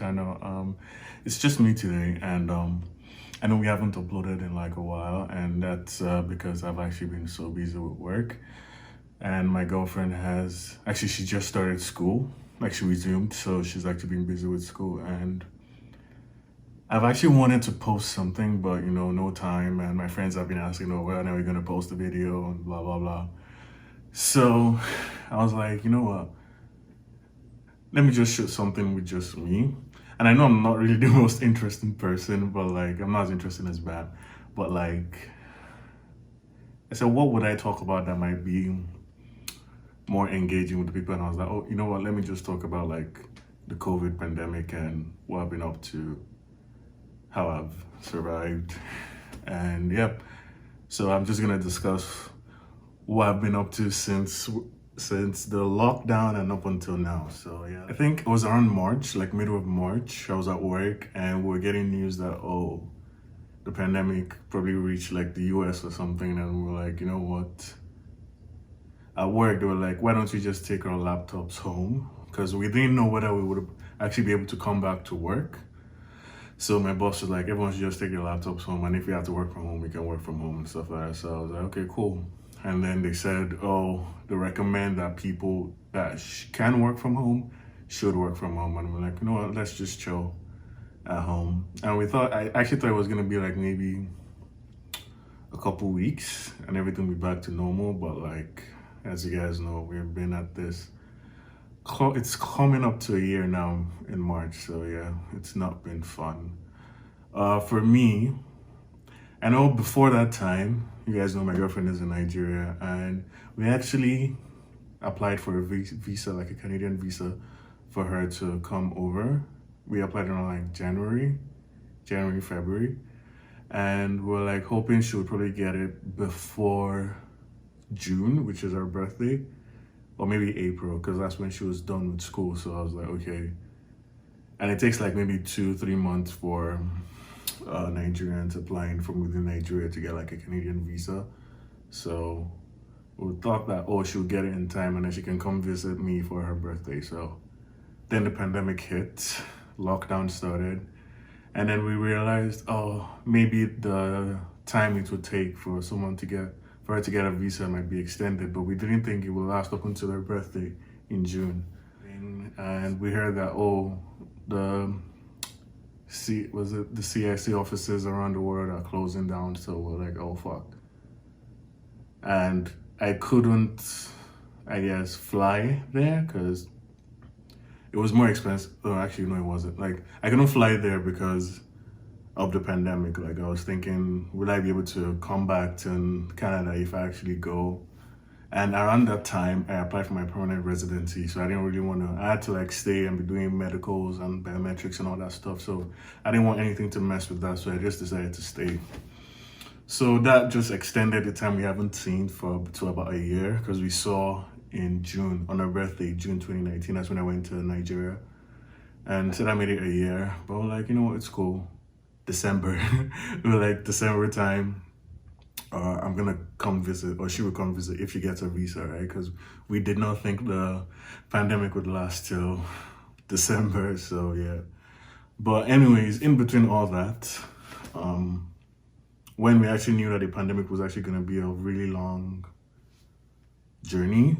channel. It's just me today, and I know we haven't uploaded in like a while, and that's because I've actually been so busy with work. And my girlfriend has actually, she just started school, like she resumed, so she's actually been busy with school. And I've actually wanted to post something, but no time. And my friends have been asking, oh, when are we gonna post a video and blah blah blah. So I was like, you know what? Let me just shoot something with just me. And I know I'm not really the most interesting person, but like I'm not as interesting as Bam. But like I said, what would I talk about that might be more engaging with the people? And I was like, oh, you know what? Let me just talk about like the COVID pandemic and what I've been up to, how I've survived. And yep. So I'm just gonna discuss what I've been up to since the lockdown and up until now. So yeah, I think it was around March, like middle of March, I was at work and we were getting news that, oh, the pandemic probably reached like the US or something. And we were like, you know what? At work, they were like, why don't we just take our laptops home? Because we didn't know whether we would actually be able to come back to work. So my boss was like, everyone should just take their laptops home. And if we have to work from home, we can work from home and stuff like that. So I was like, okay, cool. And then they said, oh, they recommend that people that can work from home should work from home. And we're like, you know what, let's just chill at home. And I actually thought it was gonna be like maybe a couple weeks and everything will be back to normal. But like, as you guys know, we've been at this, it's coming up to a year now in March. So yeah, it's not been fun. For me, I know before that time, you guys know my girlfriend is in Nigeria, and we actually applied for a visa, like a Canadian visa, for her to come over. We applied around like January, February, and we're like hoping she would probably get it before June, which is her birthday, or maybe April, because that's when she was done with school. So I was like, okay. And it takes like maybe 2-3 months for Nigerians applying from within Nigeria to get like a Canadian visa. So we thought that, oh, she'll get it in time and then she can come visit me for her birthday. So then the pandemic hit, lockdown started, and then we realized, oh, maybe the time it would take for her to get a visa might be extended, but we didn't think it would last up until her birthday in June. And we heard that, oh, the CIC offices around the world are closing down. So we're like, oh fuck. And I couldn't, I guess, fly there because it was more expensive. Oh, actually, no, it wasn't. Like, I couldn't fly there because of the pandemic. Like, I was thinking, will I be able to come back to Canada if I actually go? And around that time, I applied for my permanent residency. So I didn't really want to, I had to like stay and be doing medicals and biometrics and all that stuff. So I didn't want anything to mess with that. So I just decided to stay. So that just extended the time we haven't seen to about a year, because we saw in June, on her birthday, June 2019, that's when I went to Nigeria. And so that made it a year. But we're like, you know what, it's cool. December, we were like, December time, I'm gonna come visit, or she will come visit if she gets a visa, right? Because we did not think the pandemic would last till December, so yeah. But anyways, in between all that, when we actually knew that the pandemic was actually gonna be a really long journey,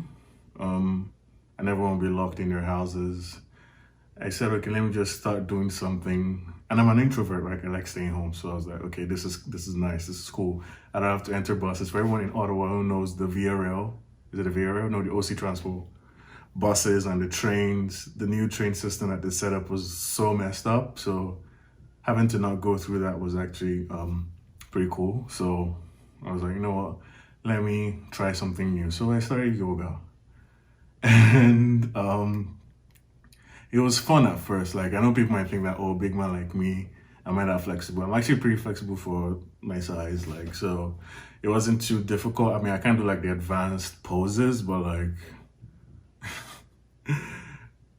and everyone will be locked in their houses, I said, okay, let me just start doing something. And I'm an introvert, right? I like staying home. So I was like, okay, this is nice. This is cool. I don't have to enter buses. For everyone in Ottawa who knows the VRL, is it a VRL? No, the OC Transport buses and the trains, the new train system that they set up was so messed up. So having to not go through that was actually pretty cool. So I was like, you know what? Let me try something new. So I started yoga. And it was fun at first. Like, I know people might think that, oh, big man like me, am I that flexible? I'm actually pretty flexible for my size. Like, so it wasn't too difficult. I mean, I can't do like the advanced poses, but like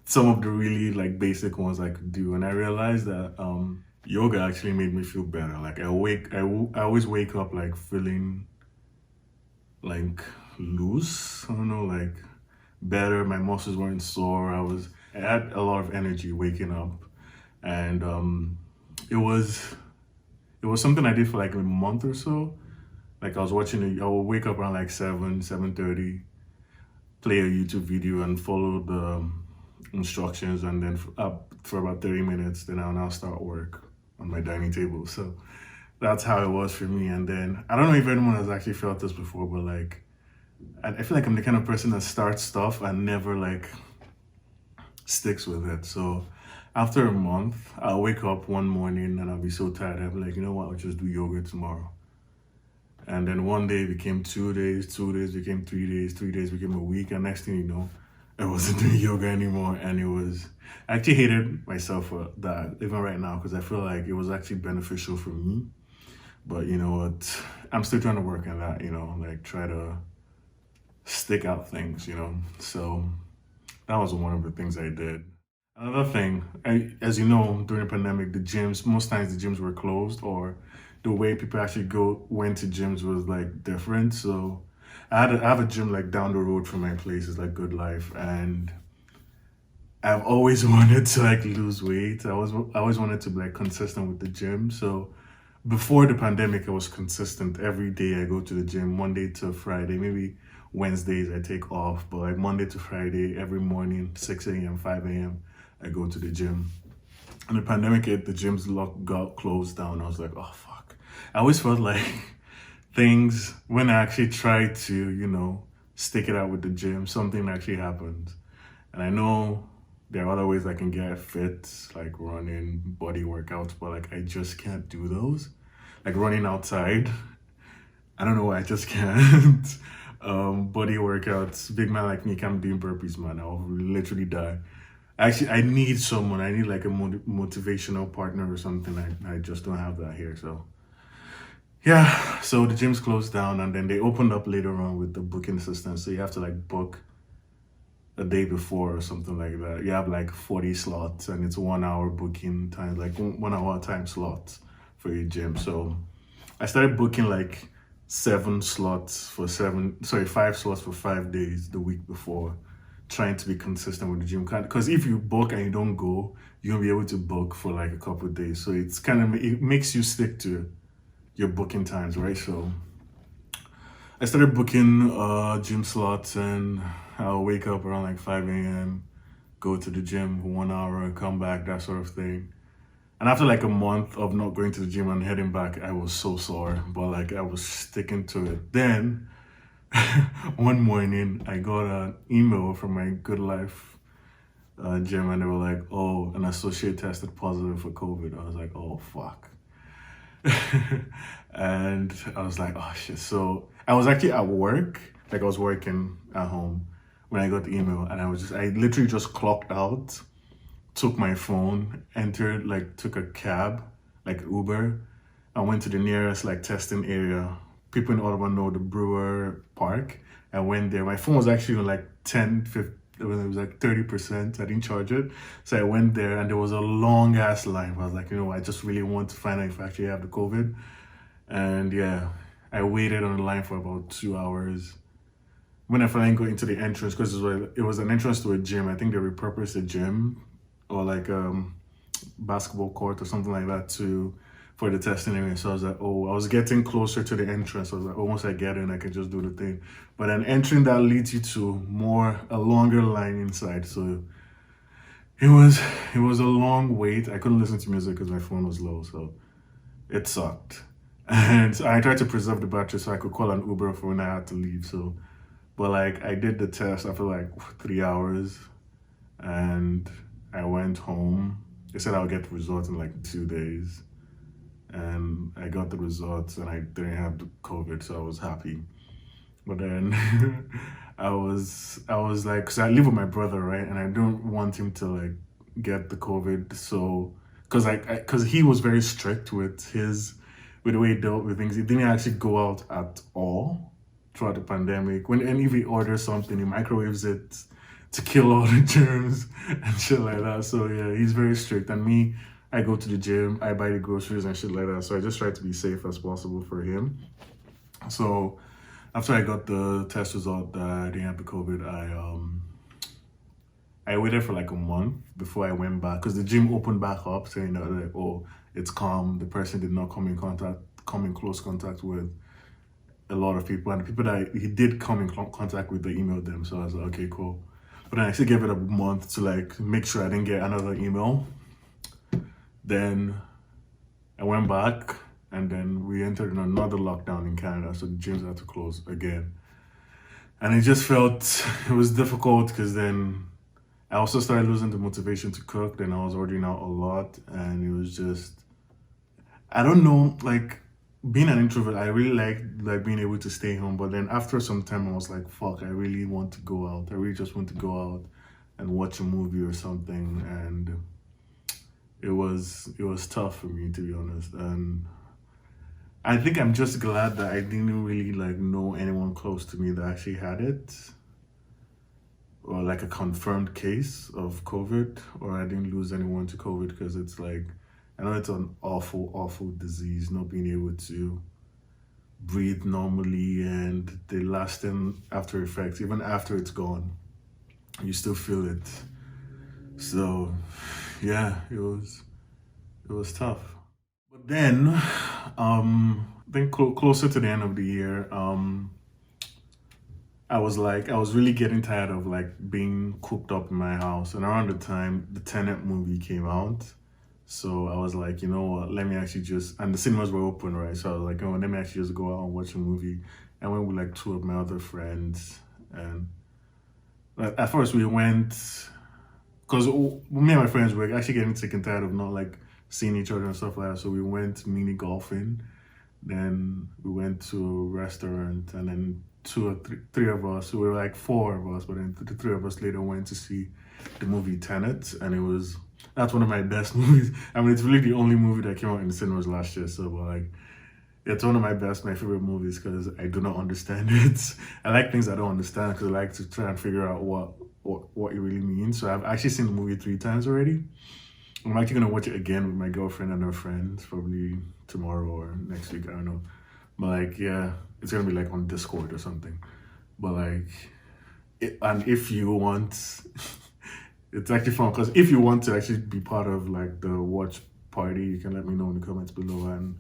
some of the really like basic ones I could do. And I realized that yoga actually made me feel better. Like I always wake up like feeling like loose. I don't know, like better. My muscles weren't sore. I had a lot of energy waking up. and it was it was something I did for like a month or so. Like I was watching it, I would wake up around like 7:30, play a YouTube video and follow the instructions, and then up for about 30 minutes, then I'll now start work on my dining table. So that's how it was for me. And then I don't know if anyone has actually felt this before, but like I feel like I'm the kind of person that starts stuff and never like sticks with it. So after a month, I'll wake up one morning and I'll be so tired. I'll be like, you know what, I'll just do yoga tomorrow. And then one day became 2 days, 2 days became 3 days, 3 days became a week, and next thing you know, I wasn't doing yoga anymore. And I actually hated myself for that, even right now, because I feel like it was actually beneficial for me. But you know what, I'm still trying to work on that, like try to stick out things, So that was one of the things I did. Another thing, as you know, during the pandemic, most times the gyms were closed, or the way people actually went to gyms was like different. So I have a gym like down the road from my place. It's like Good Life, and I've always wanted to like lose weight. I always wanted to be like consistent with the gym. So before the pandemic, I was consistent. Every day I go to the gym, Monday to Friday, maybe Wednesdays I take off, but like Monday to Friday, every morning, 6 a.m., 5 a.m., I go to the gym. And the pandemic hit, the gyms got closed down. I was like, oh fuck. I always felt like things, when I actually tried to, stick it out with the gym, something actually happens. And I know there are other ways I can get fit, like running, body workouts, but like I just can't do those. Like running outside, I don't know why, I just can't. Body workouts, big man like me can't do burpees, man. I'll literally die. Actually, I need someone. I need like a motivational partner or something. I just don't have that here. So yeah, so the gyms closed down, and then they opened up later on with the booking system. So you have to like book a day before or something like that. You have like 40 slots, and it's 1 hour booking time, like 1 hour time slots for your gym. So I started booking like 5 slots for 5 days the week before, trying to be consistent with the gym. Because if you book and you don't go, you won't be able to book for like a couple of days. So it makes you stick to your booking times, right? So I started booking gym slots, and I'll wake up around like 5 a.m., go to the gym for 1 hour, come back, that sort of thing. And after like a month of not going to the gym and heading back, I was so sore, but like I was sticking to it. Then one morning, I got an email from my Good Life gym, and they were like, oh, an associate tested positive for COVID. I was like, oh, fuck. And I was like, oh, shit. So I was actually at work, like I was working at home when I got the email, and I literally just clocked out, took my phone, took a cab, like Uber. I went to the nearest like testing area. People in Ottawa know the Brewer Park. I went there. My phone was actually on like 10, 15, it was like 30%. I didn't charge it. So I went there, and there was a long ass line. I was like, I just really want to find out if I actually have the COVID. And yeah, I waited on the line for about 2 hours. When I finally got into the entrance, because it was an entrance to a gym. I think they repurposed a gym or like basketball court or something like that for the testing area. So I was like, oh, I was getting closer to the entrance. I was like, oh, once I get in, I can just do the thing. But then entering that leads you to a longer line inside. So it was a long wait. I couldn't listen to music because my phone was low, so it sucked. And so I tried to preserve the battery so I could call an Uber for when I had to leave. So, but like I did the test after like 3 hours, and I went home. They said I'll get the results in like 2 days. And I got the results, and I didn't have the COVID, so I was happy. But then I was like, because I live with my brother, right? And I don't want him to like get the COVID. So, because he was very strict with the way he dealt with things. He didn't actually go out at all throughout the pandemic. And if he orders something, he microwaves it to kill all the germs and shit like that. So yeah, he's very strict. And me, I go to the gym, I buy the groceries and shit like that. So I just try to be safe as possible for him. So after I got the test result that I didn't have the COVID, I waited for like a month before I went back because the gym opened back up, saying that like, oh, it's calm. The person did not come in close contact with a lot of people, and the people that he did come in contact with, they emailed them. So I was like, okay, cool. But then I still gave it a month to like make sure I didn't get another email. Then I went back, and then we entered in another lockdown in Canada, so the gyms had to close again. And it just felt, it was difficult because then I also started losing the motivation to cook. Then I was ordering out a lot, and it was just, I don't know, like being an introvert, I really like being able to stay home. But then after some time, I was like, fuck, I really want to go out. I really just want to go out and watch a movie or something. And it was tough for me, to be honest. And I think I'm just glad that I didn't really like know anyone close to me that actually had it, or like a confirmed case of COVID, or I didn't lose anyone to COVID, because it's like, I know it's an awful, awful disease, not being able to breathe normally, and the lasting after effects, even after it's gone, you still feel it. So yeah, it was tough. But then, closer to the end of the year, I was really getting tired of like being cooped up in my house. And around the time the Tenet movie came out, so I was like, you know what, let me actually and the cinemas were open, right? So I was like, oh, let me actually just go out and watch a movie. I went with like two of my other friends, and like, at first we went, because me and my friends were actually getting sick and tired of not like seeing each other and stuff like that. So we went mini golfing, then we went to a restaurant, and then three of us, so we were like four of us, but then the three of us later went to see the movie Tenet, and that's one of my best movies. I mean, it's really the only movie that came out in the cinemas last year, so but like, it's one of my favorite movies, because I do not understand it. I like things I don't understand, because I like to try and figure out what it really means. So I've actually seen the movie 3 times already. I'm actually gonna watch it again with my girlfriend and her friends, probably tomorrow or next week, I don't know. But like, yeah, it's gonna be like on Discord or something. But like, and if you want, it's actually fun, because if you want to actually be part of like the watch party, you can let me know in the comments below, and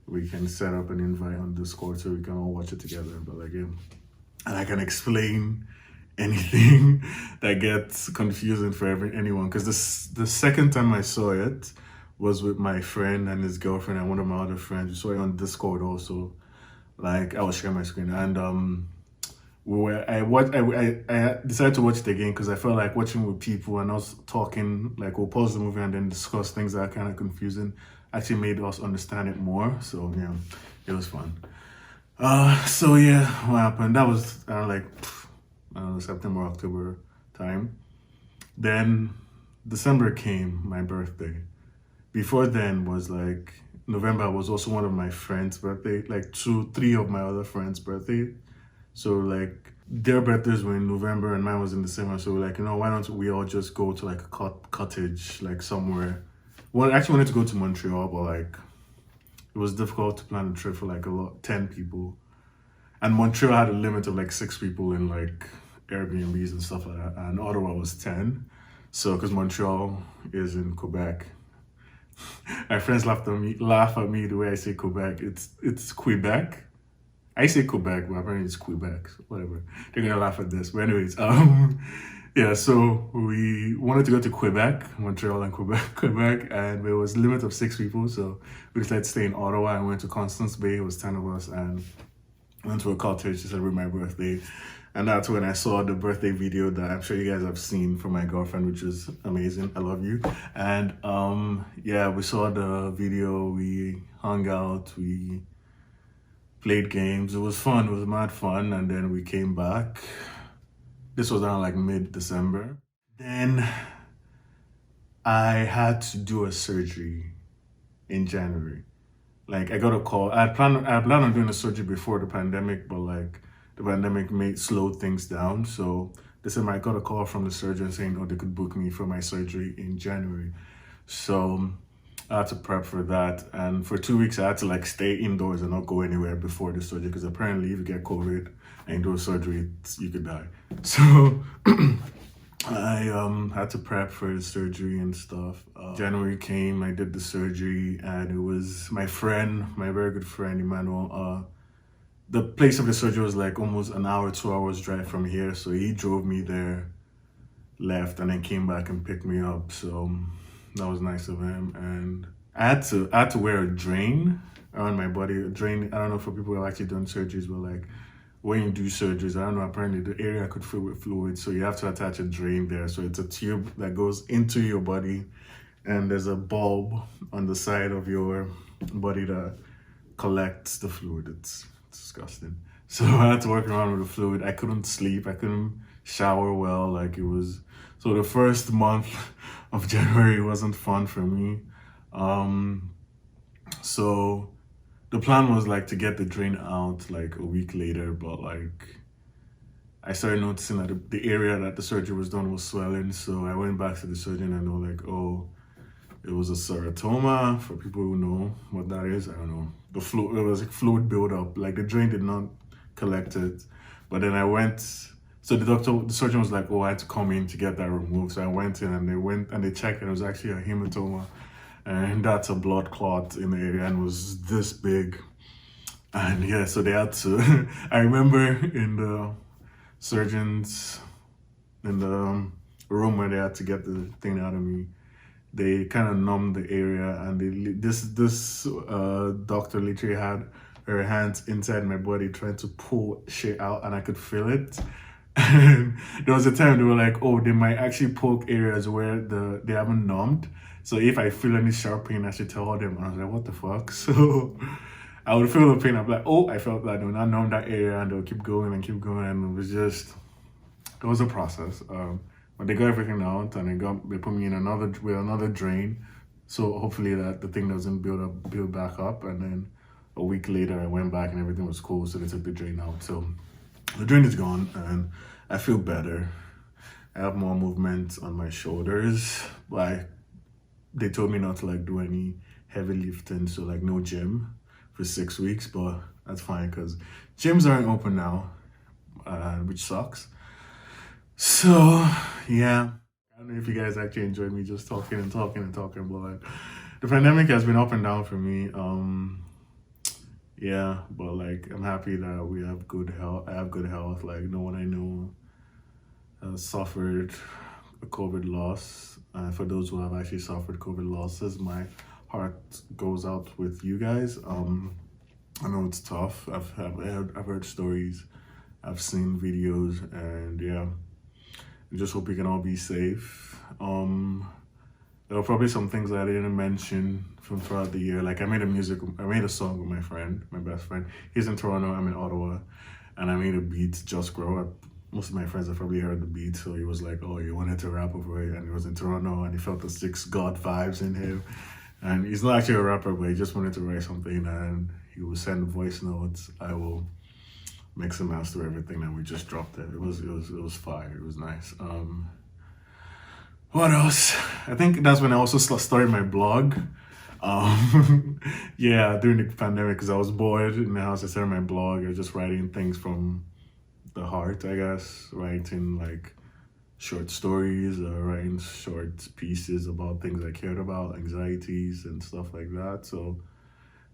we can set up an invite on Discord so we can all watch it together. But like, yeah, and I can explain anything that gets confusing for anyone, because the second time I saw it was with my friend and his girlfriend and one of my other friends. We saw it on Discord also. Like, I was sharing my screen, and I decided to watch it again, because I felt like watching with people and us talking, like we'll pause the movie and then discuss things that are kind of confusing, actually made us understand it more. So yeah, it was fun. So yeah, what happened? That was like September, October time. Then December came, my birthday. Before then was like November was also one of my friends' birthday, like 3 of my other friends' birthday. So like their birthdays were in November and mine was in December. So we're like, you know, why don't we all just go to like a cottage, like somewhere. Well, I actually wanted to go to Montreal, but like it was difficult to plan a trip for like 10 people. And Montreal had a limit of like 6 people in like Airbnbs and stuff like that. And Ottawa was 10. So, because Montreal is in Quebec. My friends laugh at me the way I say Quebec. It's Quebec. I say Quebec, but apparently it's Quebec. So whatever. They're gonna laugh at this. But anyways, yeah, so we wanted to go to Quebec, Montreal and Quebec, and there was a limit of 6 people. So we decided to stay in Ottawa and went to Constance Bay. It was 10 of us, and went to a cottage to celebrate my birthday. And that's when I saw the birthday video that I'm sure you guys have seen from my girlfriend, which is amazing. I love you. And yeah, we saw the video, we hung out, we played games. It was fun, it was mad fun. And then we came back. This was around like mid-December. Then I had to do a surgery in January. Like, I got a call. I planned on doing a surgery before the pandemic, but like the pandemic slowed things down. So December, I got a call from the surgeon saying, oh, they could book me for my surgery in January. So I had to prep for that. And for 2 weeks, I had to like stay indoors and not go anywhere before the surgery, because apparently if you get COVID and you do a surgery, you could die. So I had to prep for the surgery and stuff. January came, I did the surgery, and it was my friend, my very good friend Emmanuel. The place of the surgery was like almost an hour, 2 hours drive from here, so he drove me there, left, and then came back and picked me up. So that was nice of him. And I had to wear a drain around my body. A drain. I don't know for people who have actually done surgeries, but like when you do surgeries, I don't know, apparently the area could fill with fluid, so you have to attach a drain there. So it's a tube that goes into your body, and there's a bulb on the side of your body that collects the fluid. It's disgusting. So I had to work around with the fluid. I couldn't sleep. I couldn't shower well. Like it was. So the first month of January wasn't fun for me. Um, so the plan was like to get the drain out like a week later, but like I started noticing that the area that the surgery was done was swelling. So I went back to the surgeon and they were like, oh, it was a ceratoma. For people who know what that is, I don't know. The fluid, it was like fluid buildup. Like the drain did not collect it. But then I went, so the surgeon was like, oh, I had to come in to get that removed. So I went in and they checked and it was actually a hematoma. And that's a blood clot in the area and was this big. And yeah, so they had to, I remember in the surgeons, in the room where they had to get the thing out of me, they kind of numbed the area, and this doctor literally had her hands inside my body trying to pull shit out, and I could feel it. And there was a time they were like, oh, they might actually poke areas where they haven't numbed. So if I feel any sharp pain, I should tell them. And I was like, what the fuck? So I would feel the pain. I'd be like, oh, I felt that. They would not numb that area, and they'll keep going and keep going. And it was a process. But they got everything out, and they put me in another drain. So hopefully that the thing doesn't build back up. And then a week later, I went back and everything was cool. So they took the drain out. So the drain is gone, and I feel better. I have more movement on my shoulders. But they told me not to like do any heavy lifting, so like no gym for 6 weeks. But that's fine because gyms aren't open now, which sucks. So yeah, I don't know if you guys actually enjoyed me just talking and talking and talking, but like the pandemic has been up and down for me. Yeah, but like I'm happy that we have good health. I have good health. Like no one I know has suffered a COVID loss. For those who have actually suffered COVID losses, my heart goes out with you guys. I know it's tough. I've heard stories, I've seen videos, and yeah. I just hope we can all be safe. There were probably some things I didn't mention from throughout the year. Like I made a song with my friend, my best friend. He's in Toronto, I'm in Ottawa, and I made a beat, Just Grow. Most of my friends have probably heard the beat, so he was like, oh, you wanted to rap over it, and he was in Toronto, and he felt the Six God vibes in him. And he's not actually a rapper, but he just wanted to write something, and he will send voice notes. I will mix and master everything, and we just dropped it. It was fire. It was nice. What else? I think that's when I also started my blog. Yeah, during the pandemic, because I was bored in the house. I started my blog. I was just writing things from the heart, I guess. Writing like short stories, writing short pieces about things I cared about, anxieties and stuff like that. So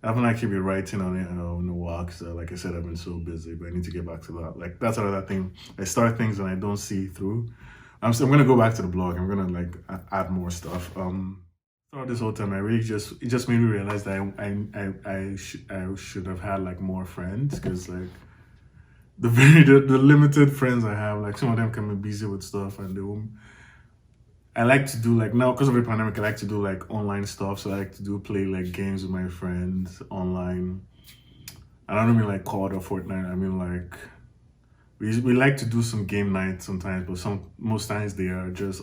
I haven't actually been writing on it in a while because, like I said, I've been so busy, but I need to get back to that. Like, that's another thing. I start things and I don't see through. I'm going to go back to the blog. I'm going to, like, add more stuff. Throughout this whole time, it just made me realize that I should have had, like, more friends because, like, the limited friends I have, like, some of them can be busy with stuff and they won't. I like to do like now because of the pandemic. I like to do like online stuff. So I like to play like games with my friends online. I don't mean like COD or Fortnite. I mean like we like to do some game nights sometimes, but most times they are just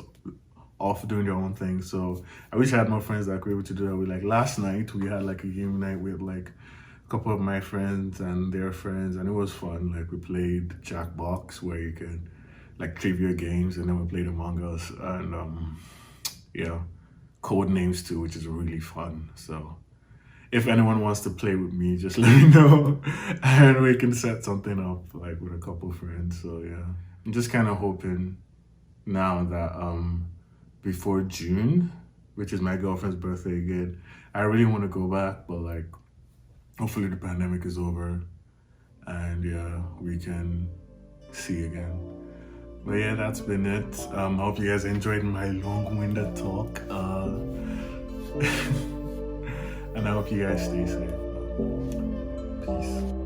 off doing their own thing. So I wish I had more friends that were able to do that. With like last night we had like a game night with like a couple of my friends and their friends, and it was fun. Like we played Jackbox where you can like trivia games, and then we played Among Us, and yeah, code names too, which is really fun. So if anyone wants to play with me, just let me know and we can set something up like with a couple friends. So yeah, I'm just kind of hoping now that before June, which is my girlfriend's birthday again, I really want to go back, but like hopefully the pandemic is over and yeah, we can see again. But yeah, that's been it. I hope you guys enjoyed my long-winded talk. And I hope you guys stay safe. Peace.